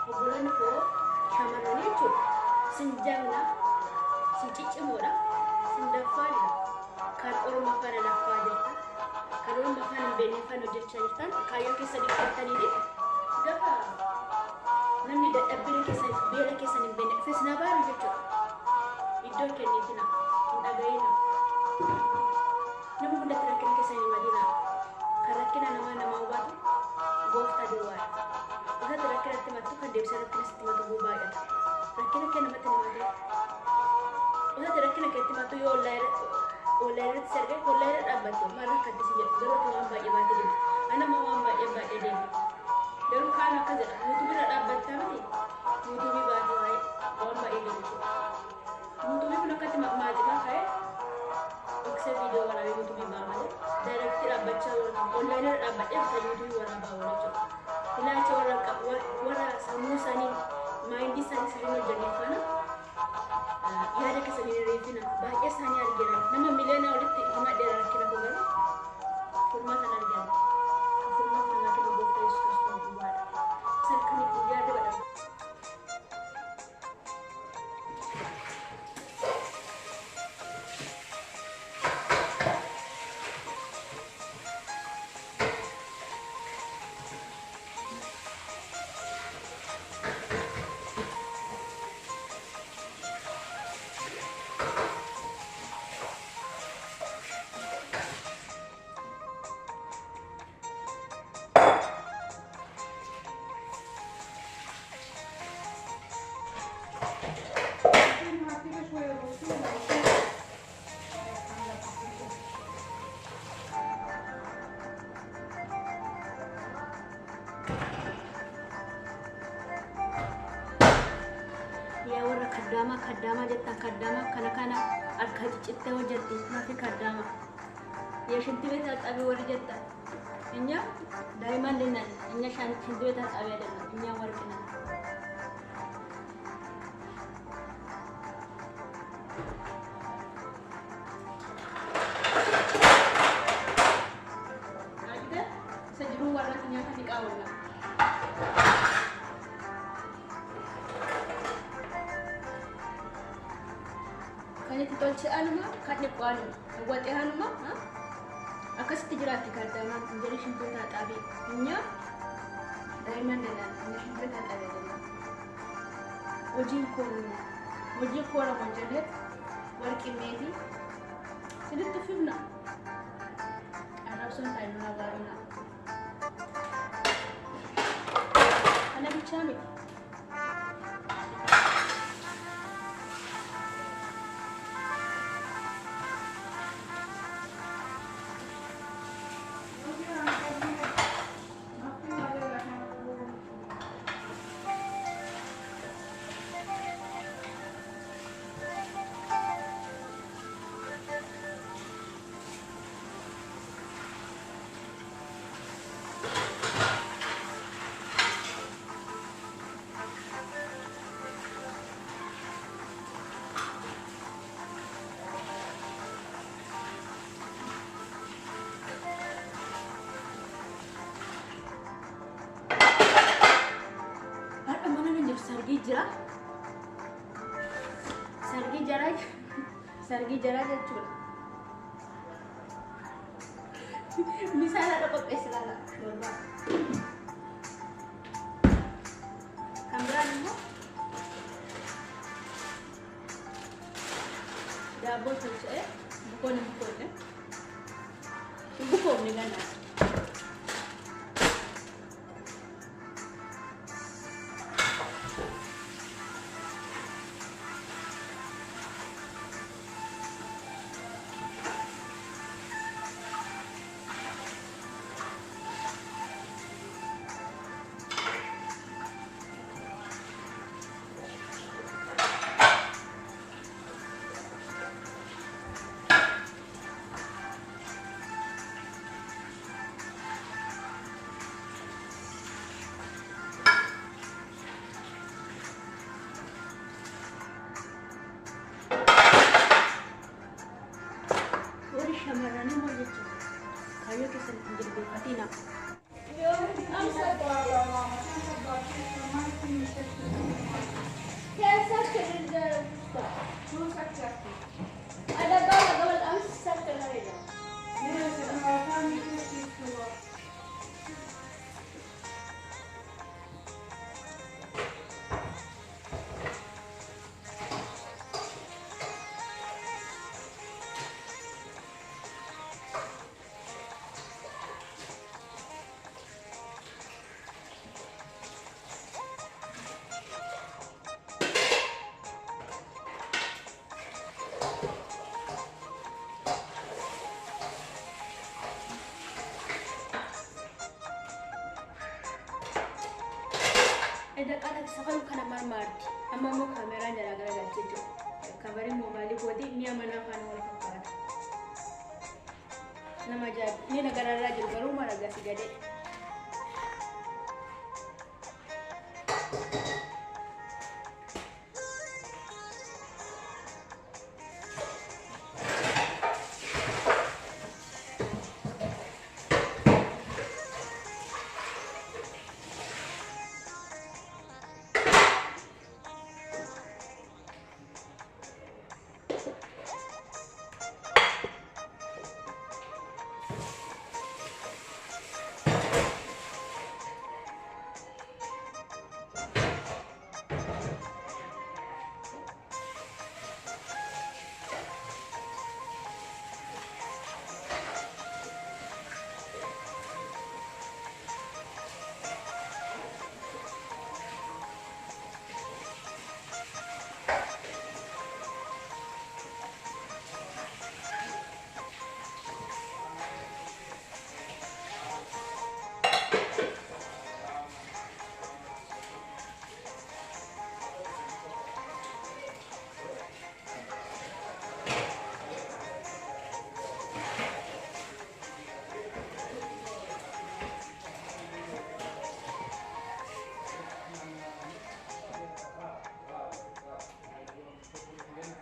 Bulan ko shamarranii jechuudha. Sinjabna, sincicimoodha, sindaffaadha. Kan Oromoo kana laffaa jirtan, kan Oromoo kana hin beekne kan hojjechaa jirtan, kaayyoo keessa dhiqattanii gaafa namni dadhabbiin keessaniif beela keessan hin beekne dhufes na baaru jechuudha. Iddoo kenniitina, hin dhaga'ina. Namni hundatti rakkina keessan hin madina. Kan rakkina nama hubaatu gooftaa duwwaadha. Bisa terakhir matu kan dia bisa rakkina sitti matu gubaa dha. Rakkina kenna mata ni matu. Bisa terakhir ketti matu yo online serge online dhabbatu mara kaddi sija garuu waan baay'ee baate deemu. Ana ma waan baay'ee deemu. Garuu kaan akka jedha YouTube irra dhaabbataa miti. YouTube baate waa'ee waan baay'ee deemu. YouTube kun akkatti maatii ka'ee okse video waraabee YouTube baamale. Direct dhaabbachaa online irra dhaabbatee kan YouTube waraabaa wala jechuudha. Ilaacha warra sammuu isaanii maayindii isaanii sirriin hojjanneffaana yaada keessanii reefina baay'ee isaanii argina nama miliyoona walitti himadheera rakkina kun garuu furmaata argina furmaata namaa kennu gooftaa Yesuus Kiristoos duwwaadha isaan kamiif yaada badhaasa. Kadama jetta kadama kana akka ciccite hojjetti nafi kadama ya shinti beta tabi wari jetta inya daiman dinan inya shinti beta tabi ada inya warkina ada sejuru warna inya kan dikawula. Kanya titolchi anuma kadhe qalu wate anuma akasti jirati kadama injeri shinta tabi inya daiman dana inya shinta tabi dana oji kora manjalet warqi medi siditu fibna arabson taynuna garuna ana bichami Sargi jara jechuudha. Misaala ada qopheessina dorba. Kan biraan immoo daabboo tolcha'ee bukoomni gannaas. إذا قالت سفر كان مارتي أما مو كاميرا جرا جرا جتجو كاميرا موبايل بودي نيا منا كان ولا فكرة nama jadi ini negara raja baru mana gak sih jadi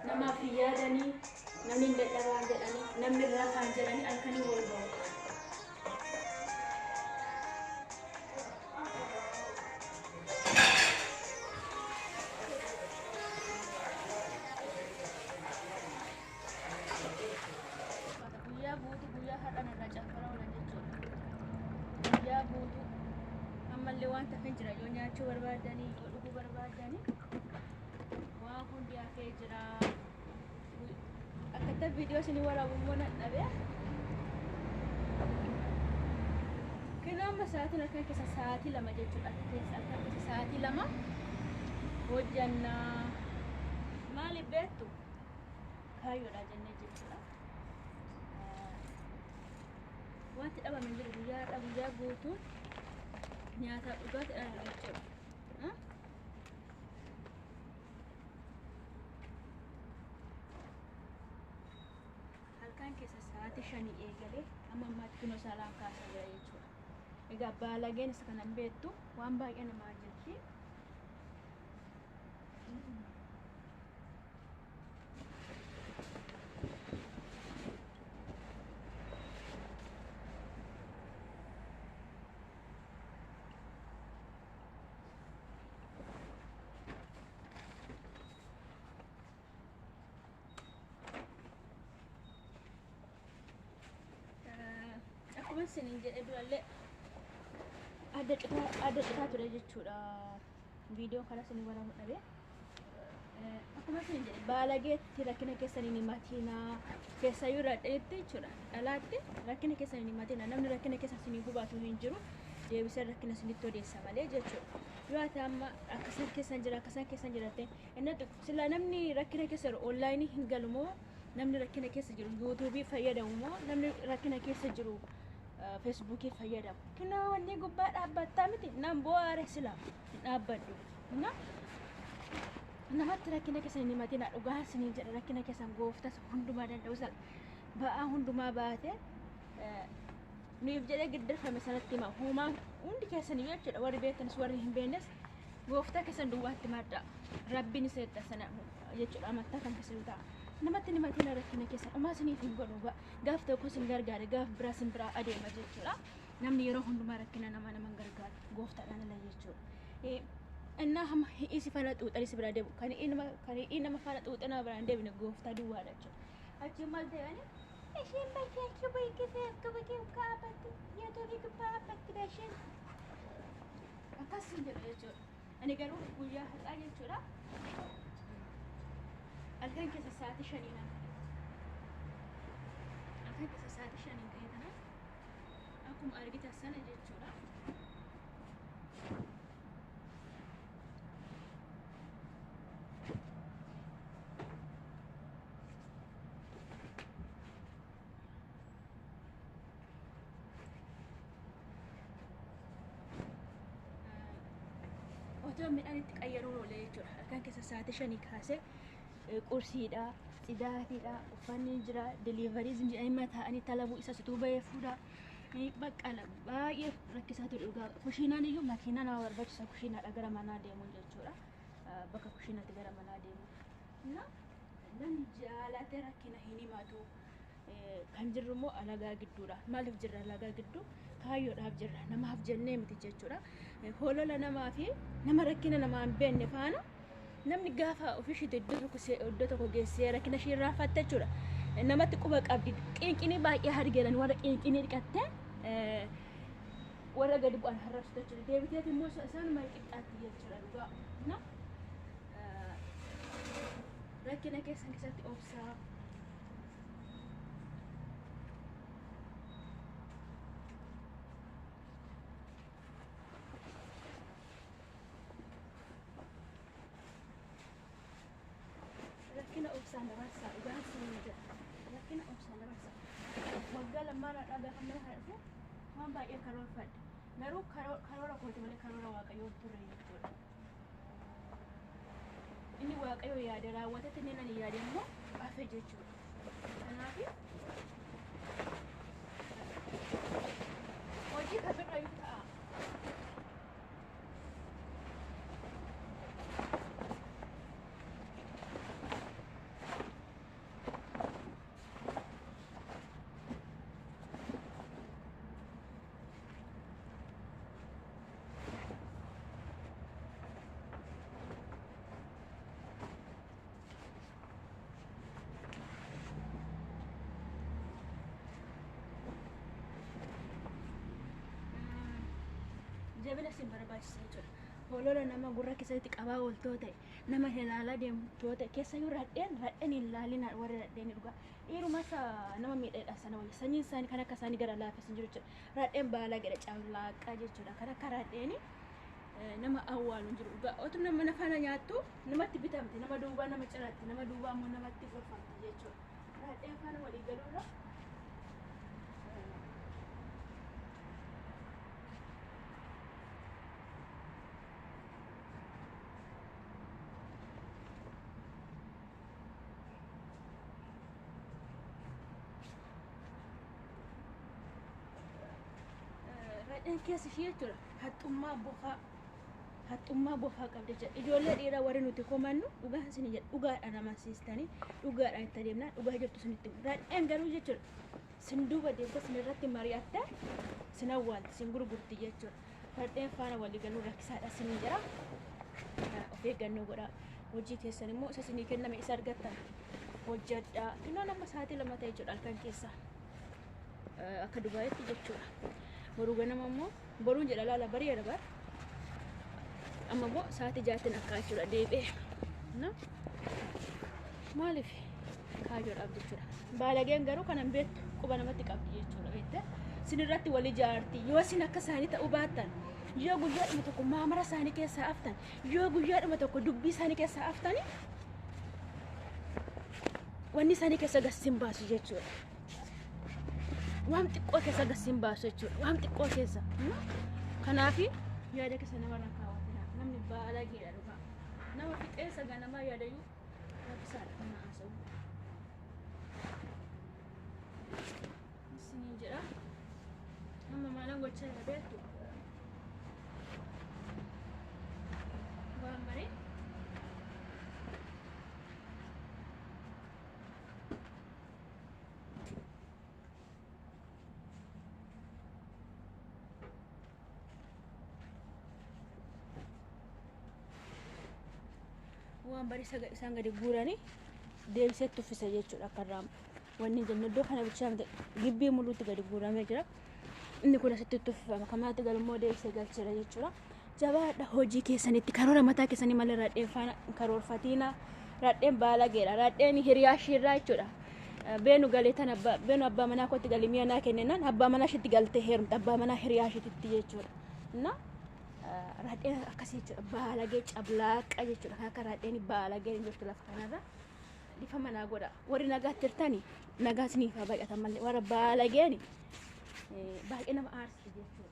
nama pria dani namni dadhabaa jedhani namni rafaan jedhani halkanii wal ba'u guyyaa guutuu guyyaa har'aan irraa caffara oolan jechuudha guyyaa guutuu ammallee waan tafee jira yoo nyaachuu barbaadanii yoo dhuguu barbaadanii waan hundi hafee jira akkata viidiyoo isinii waraabummoo nadhabe kennaa amma sa'aatiin halkan keessa sa'aatii lama jechuudha keessa halkan keessa sa'aatii lama hojjannaa maaliif beektu kaayyoodha jennee jechuudha wanti dhabame jiru guyyaa guutuu nyaata dhugaatiidhaan jechuudha halkan keessa sa'aatii 5 eegalee amma ammaatti kunoo saalaan kaasaa jira jechuudha egaa baalageen isa kanan beektu waan baay'ee namaa jirti akkuma isiniin jedhe durallee adda citaa ture jechuudha viidiyoo kana isinii waraabu dhabe akkuma isiniin jedhe baalageetti rakkina keessaniin himatinaa keessayyuu irraa dhalitti jechuudha dhalaatti rakkina keessaniin himatinaa namni rakkina keessa isinii hubatu hin jiru deebisee rakkina isinitti odeessa malee jechuudha yoo ati amma akkasan keessan jiraate inni sila namni rakkina keessa jiru onlaayinii hin galumoo namni rakkina keessa jiru yuutuubii fayyadamu moo namni rakkina keessa jiru feesbuukii fayyadamu kina wanni gubbaa dhaabbattaa miti nan bo'aare sila dhaabbadhu namatti rakkina keessan hin himatina dhugaa isiniin jedha rakkina keessan gooftas hundumaa danda'u sala ba'aa hundumaa baate nuuf jedhee giddirfame sanatti hima huumaa hundi keessanii jechuudha warri beektanis warri hin beeknes gooftaa keessan duwwaatti madda rabbiin isa edda sana jechuudha amantaa kan keessa ta'a namatti himatina rakkina keessan umaa isiniif hin godhu gaaf tokko isin gargaare gaaf biraa isin biraa adeema jechuudha namni yeroo hundumaa rakkina nama gargaara gooftaadhaan ala jechuudha እና isi fana xuuxanis bira deebu kan inni nama fana xuuxana bira deebine gooftaa duwwaadha achi maal ta'ani ishiin bakkeetti baay'ee akka bakkee kaabatti yaatoofi kaabatti dashin akkas jedhu jechuudha ani garuu guyyaa har'aa jechuudha halkan keessa sa'aatii 5 nan halkan keessa sa'aatii 5 ta'e kana akkuma argitan sana jechuudha otoo midhaan itti qayyaruun oolee jechuudha. Halkan keessa sa'aatii 5 kaasee qursiidha, xidaatiidha, uffanni jira, deliveries jedhanii taa'anii talabuu isa situu bahee fuudha. Baqqala baay'ee rakkisaa ture dhugaa. Kushiinaan iyyuu makiinaa nama barbaachisa kushiinaadha gara manaa deemuun jechuudha. Bakka kushiinaatti gara manaa deemu. Namni jaalatee rakkina hin himatu. Kan jirru immoo alagaa gidduudha. Maaliif jirra alagaa gidduu? Kaayyoodhaaf jirra. Namaaf jennee miti jechuudha. Holola namaa fi nama rakkina namaa hin beekne faana namni gaafa ofiishiitti iddoo tokko geessee rakkina ishee irraanfatte jechuudha. Namatti quba qabdi. Qinqinii baay'ee hargeelan warra qinqinii dhiqattee warra gadi bu'an harrabsitu jechuudha. Deebiteef immoo isaanuma qixxaatti jechuudha dhugaa. Rakkina keessan keessatti obsaa. Rakkina obsaan dabarsaa dhugaan siin jedha. Rakkina obsaan dabarsaa. Waggaa lammaadhaa gaafa mana haadhu waan baay'ee karoorfadhe. Garuu karoora kooti malee karoora waaqayyoo turre jechuudha. Inni waaqayyoo yaade raawwatetti inni nani yaade immoo hafe jechuudha. Kanaaf hojii kan birraa yoo ta'a. Jabina sin barbaachisa jechuudha. Holola nama gurra keessatti qabaa ooltoo ta'e, nama ilaalaa deemtoo ta'e keessa yoo radheen hin laalina warra radheen dhugaa. Dhiirumas nama miidhaadha sana wayya. Sanyiin isaanii kan akka isaanii gara laafes hin jiru jechuudha. Radheen baala gadha callaaqaa jechuudha. Kan akka radheeni nama awwaalu hin jiru dhugaa. Otu nama nafana nyaattu namatti bitamte, nama duubaa nama ciraatti, nama duubaa immoo namatti gorfamte jechuudha. Radheen faana walii galuurra radheen keessa ishee jechuudha. Haxxummaa bofaa qabdi jechuudha. Ijoollee dhiiraa warri nuti komannu dhugaa isin jedha. Dhugaadhaan amansiistanii dhugaadhaan itti adeemnaan dhugaa jirtu sinitti. Radheen garuu jechuudha. Sin duuba deemte sin irratti mari'atte sin awwaalti sin gurgurti jechuudha. Radheen faana walii galuu rakkisaadha sin jira. Of eeggannoo godhaa. Hojii keessan immoo isa sinii kenname isa argattan hojjedhaa. Xinnoo nama sa'aatii 2 ta'e jechuudha halkan keessa. Akka Dubaayitti jechuudha. Boruu ganama immoo boruun jedha laala bareeda bar. Amma immoo sa'aatii 6 akka jechuudha deebi'ee. Maaliif kaayyoodhaaf jechuudha. Baalageen garuu kanan beektu quba namatti qabdi jechuudha beekte. Sin irratti wal ijaarti. Yoo sin akka isaanii ta'uu baattan, yoo guyyaadhuma tokko maamara isaanii keessaa aftan, yoo guyyaadhuma tokko dubbii isaanii keessaa aftani wanni isaanii keessa gassin baasu jechuudha. Waan xiqqoo keessa gassin baasu jechuudha. Waan xiqqoo keessa. Kanaaf yaada keessa namarra kaawwatina. Namni baalageedha dhugaa. Nama fixeensa ganamaa yaadayyuu rakkisaadha kana haasa'u. Isin jedha. Amma maalan gochaa jira beektu. Waan baree. Waan barii isaan gadi guuranii deebiseetti uffisa jechuudha karraa wanni jennu iddoo kana bichaa gibbii muluutti gadi guuramee jira. Inni kun asitti uffifama kamaatti galmoo deebisee galcheera jechuudha. Jabaadha hojii keessanitti karoora mataa keessanii malee radheen faana karoorfatiina. Radheen baalageedha. Radheen hiriyaa shirraa jechuudha. Beenu galee tan beenu abbaa manaa kootti galee mi'a naa kennenaan abbaa manaa ishitti galtee heerumte abbaa manaa hiriyaa ishiitti jechuudha. Radheen akkasii jechuudha. Baalagee cablaaqa jechuudha. Kan akka radheen baalagee hin jirtu lafa kanarra. Dhifa manaa godha. Warri nagaatti jirtanii nagaa isiniif haa baay'atan malee warra baalageeni baay'ee nama aarsisu jechuudha.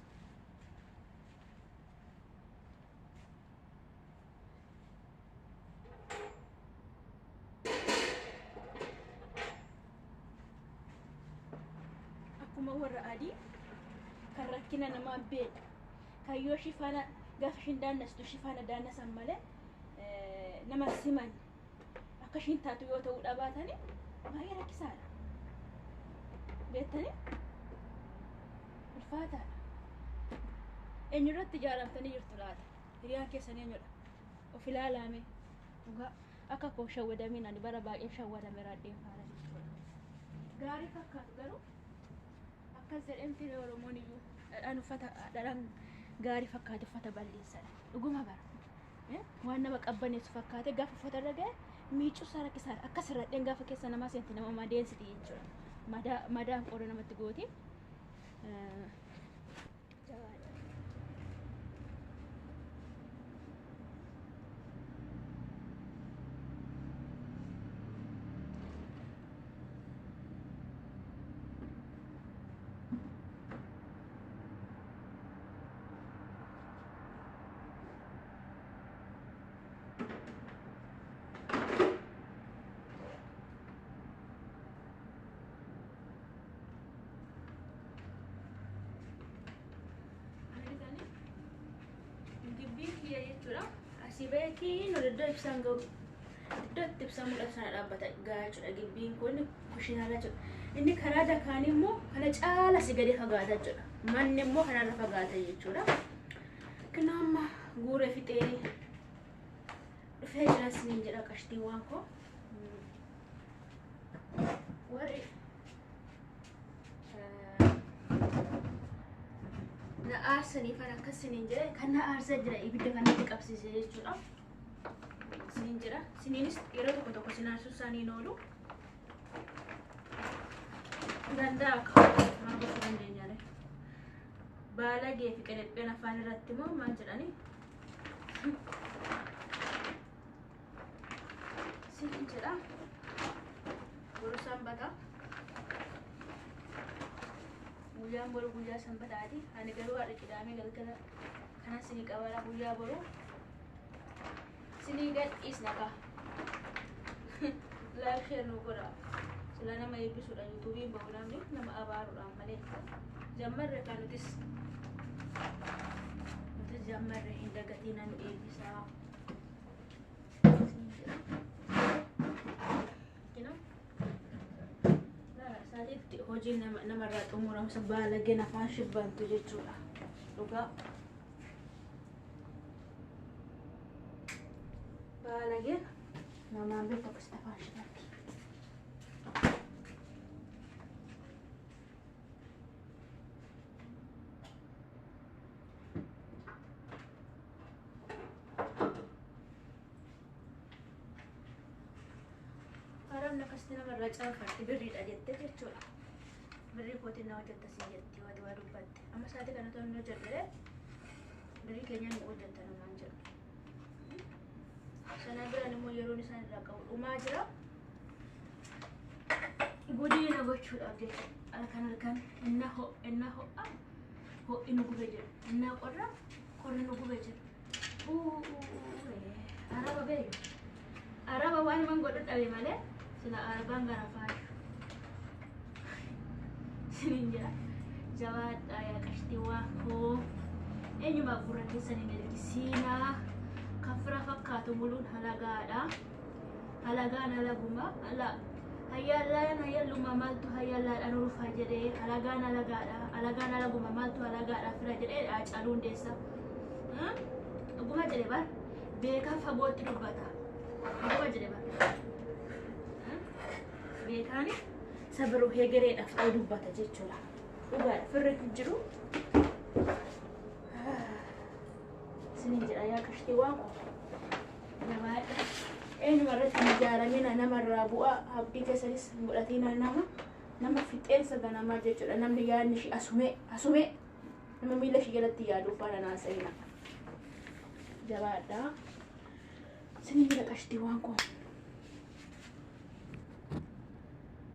nama warra adii kan rakkina namaa beeku kan yoo shifaana gaafa ishiin daannastu shifaana daannasan malee nama siman akka ishiin taatu yoo ta'uu dhabaatanii baay'ee rakkisaadha. Beektanii ulfaataadha. Eenyurratti ijaaramtanii jirtu laata? Hiriyaan keessan eenyudha? Of ilaalaame dhugaa akka koo shawwadamiin ani bara baay'ee shawwadame raadheen faana jechuudha. Gaarii fakkaatu garuu akkas jedhamti Oromoon iyyuu dhadhaan gaarii fakkaate uffata balleessadha. Dhuguma bara waan nama qabbaneessu fakkaate gaafa uffata irra ga'e miicuusaa rakkisaadha. Akkas irradheen gaafa keessa namaa seenti nama madeensiti jechuudha. Madaan qoora namatti gooti. Asibeti noldo ibsan go dot ibsan muda sana dhabbata gaachudha gibbiin kun kushiinaala jedhu inni karaa dakaan immoo kana caala si gadi fagaata jedha manni immoo kanarra fagaata jechuudha. Kanaamma guure fixee dhufee jira siniin jedha qashtiin waan koo warri na aarsanii fan akka siniin jedhe kan na aarsa jira ibidda kanatti qabsiise jechuudha. Siniin jira siniinis yeroo tokko tokko sin aarsuu isaanii oolu danda'a akka maal gochuu dandeenyaale baalagee fi qelepheen afaan irratti immoo maal jedhani siniin jedha boru sanbata guyyaan boru guyyaa sanbataati. Ani garuu haadha qidaamee galgala kanas sinii qabala guyyaa boru sinii gadhiisna ka laayif sheer nu godha sila nama eebbisuudha yuutuubiin bahu namni nama abaaruudhaan malee jammarre kan nutis jammarre hin dagatiin nu eebbisaa hojiin namarraa xumuramsa baalageen afaan shibbantu jechuudha. Dhugaa baalageen namaan beektu akkasitti afaan shibbanti. Haramni akkasitti namarraa caanfatti birriidha jettee jechuudha. Beri kooti na hojjetta si jetti waa dubbatte amma saate kana ta'u nu jedhe beri keenya nu hojjetta namaan jedhu sana biraan immoo yeroon isaan irraa qabu dhumaa jira godina gochuudhaaf jecha halkan inna ho'a ho'i nu gube jedhu inna qorri nu gube jedhu araba beeyu araba waan man godhu dhabe malee sila arabaan gara faashu Ninja Jawad ya kashtiwa ko enyuma gurra keessan hin ergisina kafra fakkaatu muluun halagaan halaguma ala hayyallaan hayyalluma maaltu hayyallaan urufaa jedhee halagaan halaguma maaltu halagaadha fira jedhee caaluun deessa dhuguma jedhe bar beekaa fagootti dubbata dhuguma jedhe bar beekaani sabru hegereedhaaf ta'uu dubbata jechuudha. Dhugaadha firritu jiru siniin jedha yaa kashtii waan nabaadha eenyuma irratti ijaaramina namarraa bu'aa abdii keessanis godhatina nama fixeensa ganamaa jechuudha. Namni yaadni ishii asumee nama miila ishii jalatti yaaduu faana naasa'ina jabaadha siniin jedha kashtii waan koo